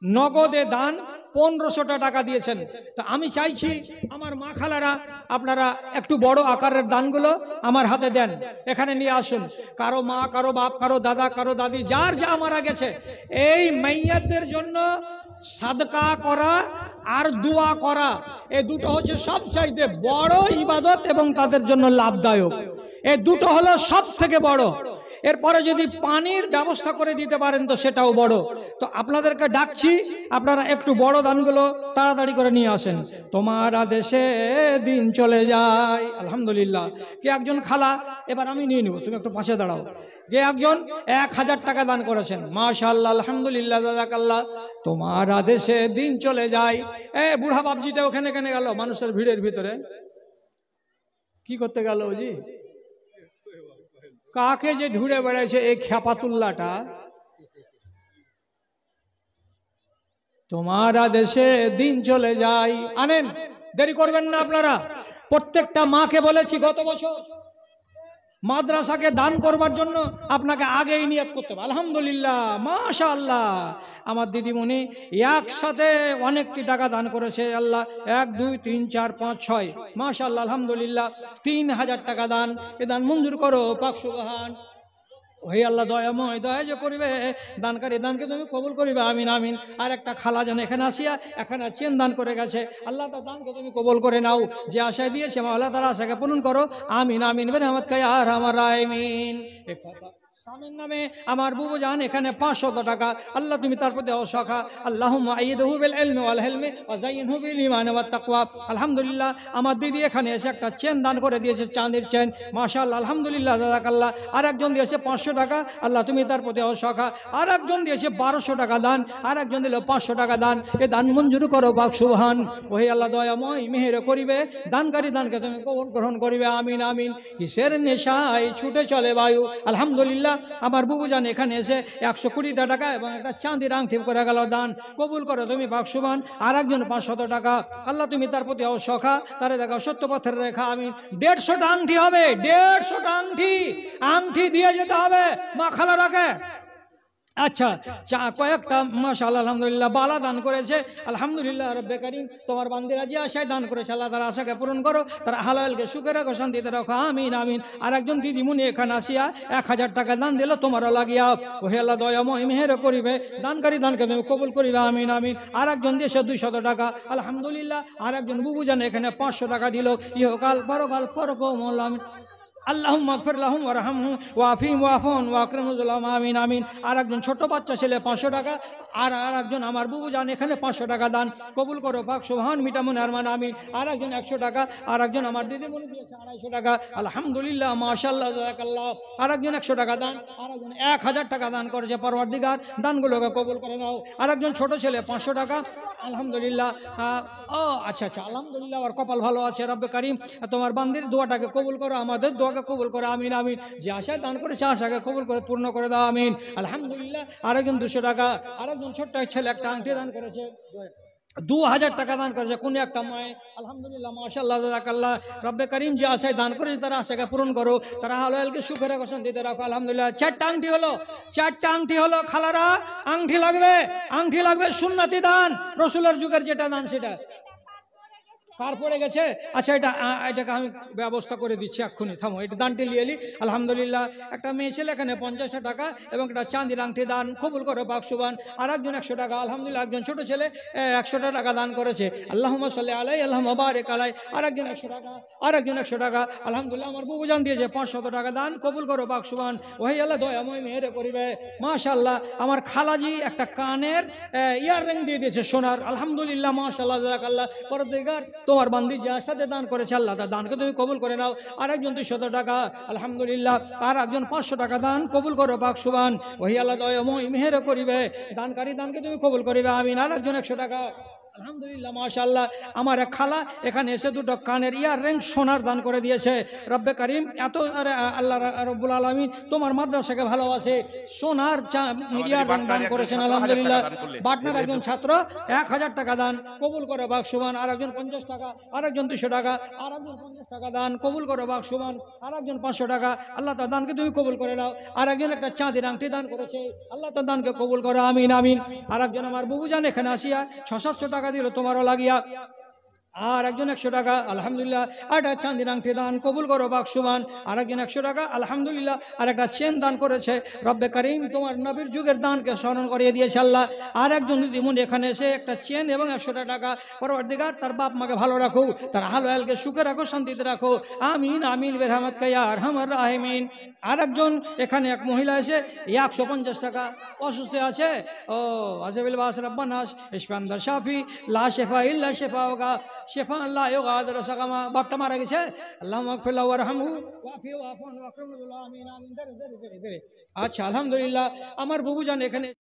নগদে দান 1500 টাকা দিয়েছেন। তো আমি চাইছি আমার মা খালারা আপনারা একটু বড় আকারের দানগুলো আমার হাতে দেন, এখানে নিয়ে আসুন। কারো মা, কারো বাপ, কারো দাদা, কারো দাদি, যার যা মারা গেছে, এই মাইয়াতদের জন্য সাদকা করা আর দোয়া করা, এই দুটো হচ্ছে সবচাইতে বড় ইবাদত এবং তাদের জন্য লাভদায়ক। এই দুটো হলো সব থেকে বড়। এরপরে যদি পানির ব্যবস্থা করে দিতে পারেন তো সেটাও বড়। তো আপনাদেরকে ডাকছি, আপনারা একটু বড় দানগুলো তাড়াতাড়ি করে নিয়ে আসেন। তোমার আদেশে দিন চলে যায়। আলহামদুলিল্লাহ। কে একজন খালা, এবার আমি নিয়ে নিব, তুমি একটু পাশে দাঁড়াও। কে একজন 1000 টাকা দান করেছেন, মাশাআল্লাহ, আলহামদুলিল্লাহ, জাযাকাল্লাহ। তোমার আদেশে দিন চলে যায়। বুড়া বাবজিটা ওখানে কেন গেল মানুষের ভিড়ের ভিতরে? কি করতে গেল জি? কাকে যে ঢুড়ে বেড়াইছে এই খেপাতুল্লাটা। তোমার আদেশে দিন চলে যায়, আনেন, দেরি করবেন না আপনারা। প্রত্যেকটা মাকে বলেছি গত বছর মাদ্রাসাকে দান করবার জন্য আপনাকে আগেই নিয়ত করতে হবে। আলহামদুলিল্লাহ, মাশাআল্লাহ, আমার দিদিমণি একসাথে অনেকটি টাকা দান করেছে। আল্লাহ 1 2 3 4 5 6 মাশাআল্লাহ, আলহামদুলিল্লাহ 3000 টাকা দান। এ দান মঞ্জুর করো পাক সুবহান। ওহে আল্লাহ দয়াময়, দয়া যে করিবে দানকারী দানকে তুমি কবুল করিবে, আমিন আমিন। আর একটা খালা যেন এখানে আসিয়া এখানে চেন দান করে গেছে, আল্লাহ তার দানকে তুমি কবুল করে নাও। যে আশায় দিয়েছে আল্লাহ তার আশাকে পূরণ করো, আমিন আমিন বেরহমত আর আমার রাহিমিন। স্বামীর নামে আমার বুবু জান এখানে 500 টাকা, আল্লাহ তুমি তার প্রতি অসখা। আল্লাহুম্মা আইয়িদহু বিল ইলমি ওয়াল হিলমি ওয়া যায়্যিনহু বিল ঈমানি ওয়াত তাকওয়া। আলহামদুলিল্লাহ, আমার দিদি এখানে এসে একটা চেন দান করে দিয়েছে, চাঁদের চেন, মাশাআল্লাহ, আলহামদুলিল্লাহ, জাযাকাল্লাহ। আর একজন দিয়েছে 500 টাকা, আল্লাহ তুমি তার প্রতি অসখা। আর একজন দিয়েছে 1200 টাকা দান, আর একজন দিল 500 টাকা দান। এ দান মঞ্জুর করো পাক সুবহান। ওহে আল্লাহ দয়াময় মেহের করিবে দানকারী দানকে তুমি কবুল গ্রহণ করিবে, আমিন আমিন। কিসের নেশায় ছুটে চলে বায়ু। আলহামদুলিল্লাহ, আমার বুবু জান এখানে এসে 120 টাকা এবং একটা চাঁদির আংটি করে গেল, দান কবুল করো তুমি পাক সুবহান। আর একজন 500 টাকা, আল্লাহ তুমি তার প্রতি অসখা, তারে দেখা সত্য পথের রেখা, আমিন। 150টা আংটি হবে, 150টা আংটি দিয়ে যেতে হবে মা খালারাকে। আচ্ছা, কয়েকটা মাশাআল্লাহ আলহামদুলিল্লাহ বালা দান করেছে, আলহামদুলিল্লাহ রব্বে কারীম তোমার বান্দিরা যে আশায় দান করেছে আল্লাহ তার আশাকে পূরণ করো, তার হালালকে সুখে রাখো, শান্তিতে রাখো, আমিন আমিন। আর একজন দিদিমণি এখানে আসিয়া 1000 টাকা দান দিল তোমারও লাগিয়া। ওহে আল্লাহ দয়াময় মেহের করিবে দানকারী দানকে তুমি কবুল করিবে, আমিন আমিন। আর একজন দিয়েছে 200 টাকা, আলহামদুলিল্লাহ। আর একজন বুবু জান এখানে 500 টাকা দিল, ইহকাল পরকাল পরকমল, আমিন। আল্লাহুম্মা গফির লাহুম ওয়ারহামহুম ওয়াফিহিম ওয়াফুন ওয়াকরিম নুজুলাহুম, আমিন আমিন। আর একজন ছোট বাচ্চা ছেলে 500 টাকা, আর একজন আমার বুবু জান এখানে 500 টাকা দান কবুল করো পাক সুবহান মিটামুন আরমান, আমিন। আর একজন 100 টাকা, আর একজন আমার দিদিমণি দিয়েছে 250 টাকা, আলহামদুলিল্লাহ, মাশাআল্লাহ, জাযাকাল্লাহ। আর একজন 100 টাকা দান, আর একজন 1000 টাকা দান করেছে, পরওয়ারদিগার দানগুলোকে কবুল করে নাও। আর একজন ছোট ছেলে 500 টাকা, আলহামদুলিল্লাহ। আচ্ছা, আলহামদুলিল্লাহ, আর কপাল ভালো আছে রব্বে কারীম, তোমার বান্দির দোয়াটাকে কবুল করো, আমাদের দোয়াকে কবুল করো, আমিন আমিন। যে আশায় দান করেছে আশাকে কবুল করে পূর্ণ করে দাও, আমিন, আলহামদুলিল্লাহ। আরেকজন 200 টাকা, আরেকজন ছোট্ট এক ছেলে একটা আংটি দান করেছে, 2000 টাকা দান করেছে কোন একটা মায়ে, আলহামদুলিল্লাহ, মাশাআল্লাহ, জাযাকাল্লাহ। রব্বে কারীম যে আশায় দান করেছে তারা আশাকে পূরণ করো, তারা হালালকে সুখে রাখো, শান্তিতে রাখো, আলহামদুলিল্লাহ। 4টা আংটি হলো, খালারা আংটি লাগবে, সুন্নতি দান, রসুলের যুগের যেটা দান সেটা কার পড়ে গেছে। আচ্ছা, এটাকে আমি ব্যবস্থা করে দিচ্ছি এক্ষুনি, থামো, এটা দানটি নিয়ে এলি, আলহামদুলিল্লাহ। একটা মেয়ে ছেলে এখানে 50 টাকা এবং একটা চাঁদির আংটি দান কবুল করো পাক সুবহান। আর একজন 100 টাকা, আলহামদুলিল্লাহ। একজন ছোট ছেলে 100 টাকা দান করেছে, আল্লাহুম্মা সাল্লি আলাইহি আল্লাহুম্মা বারিক আলাইহি। আর একজন 100 টাকা, আর একজন 100 টাকা, আলহামদুলিল্লাহ। আমার বুবু জান দিয়েছে 500 টাকা, দান কবুল করো পাক সুবহান। ওহে আল্লাহ দয়াময় মেহের করিবে, মাশাআল্লাহ। আমার খালাজি একটা কানের ইয়াররিং দিয়ে দিয়েছে সোনার, আলহামদুলিল্লাহ, মাশাআল্লাহ, জাযাকাল্লাহ। পরদিগার তোমার বান্দি যে আশাতে দান করেছে আল্লাহ তার দানকে তুমি কবুল করে নাও। আর একজন 200 টাকা, আলহামদুলিল্লাহ। আর একজন 500 টাকা দান কবুল করো পাক সুবহান। ওহি আল্লাহ দয়াময় মেহের করিবে দানকারী দানকে তুমি কবুল করিবে, আমিন। আর একজন 100 টাকা, আলহামদুলিল্লাহ, মাশাআল্লাহ। আমার এক খালা এখানে এসে 2টো কানের ইয়াররিং সোনার দান করে দিয়েছে, রব্বে কারীম এত আল্লাহ রাব্বুল আলামিন তোমার মাদ্রাসাকে ভালোবাসে, সোনার ইয়াররিং দান করেছেন, আলহামদুলিল্লাহ। বাটনার একজন ছাত্র 1000 টাকা দান কবুল করে পাক সুবহান। আর একজন 50 টাকা, আর একজন 200 টাকা, আর একজন 50 টাকা দান কবুল করে পাক সুবহান। আর একজন 500 টাকা, আল্লাহ তার দানকে তুমি কবুল করে নাও। আর একজন একটা চাঁদির আংটি দান করেছে, আল্লাহ তার দানকে কবুল করো, আমিন আমিন। আর একজন আমার বুবু জান এখানে আসিয়া 600-700 টাকা দিল তোমারও লাগিয়া। আর একজন 100 টাকা, আলহামদুলিল্লাহ। আর একটা চাঁদির আংটি দান কবুল করো পাক সুবহান। আর একজন 100 টাকা, আলহামদুলিল্লাহ। আর একটা চেন দান করেছে, রব্বে কারীম তোমার নবীর যুগের দানকে স্মরণ করিয়ে দিয়েছে আল্লাহ। আর একজন দিদিমণি এখানে এসে একটা চেন এবং 100 টাকা, পরওয়ারদিগার তার বাপ মাকে ভালো রাখো, তার হালালকে সুখে রাখো, শান্তিতে রাখো, আমিন আমিন বিরহমাতিকা ইয়া আরহামার রাহিমিন। আর একজন এখানে এক মহিলা এসে 150 টাকা, অসুস্থ আছে, আজবিল বাস রব্বানাস ইশফান্দার শাফি লা শিফা ইল্লা শিফাউকা শিফা লা ইউগাদিরু সাকামা। বাপটা মারা গেছে, আল্লাহুম্মা গফির লাহু ওয়ারহামহু ওয়াফিহু ওয়াফু আনহু ওয়াকরিম নুজুলাহু, আমিন আমিন। আচ্ছা, আলহামদুলিল্লাহ। আমার বুবু জান এখানে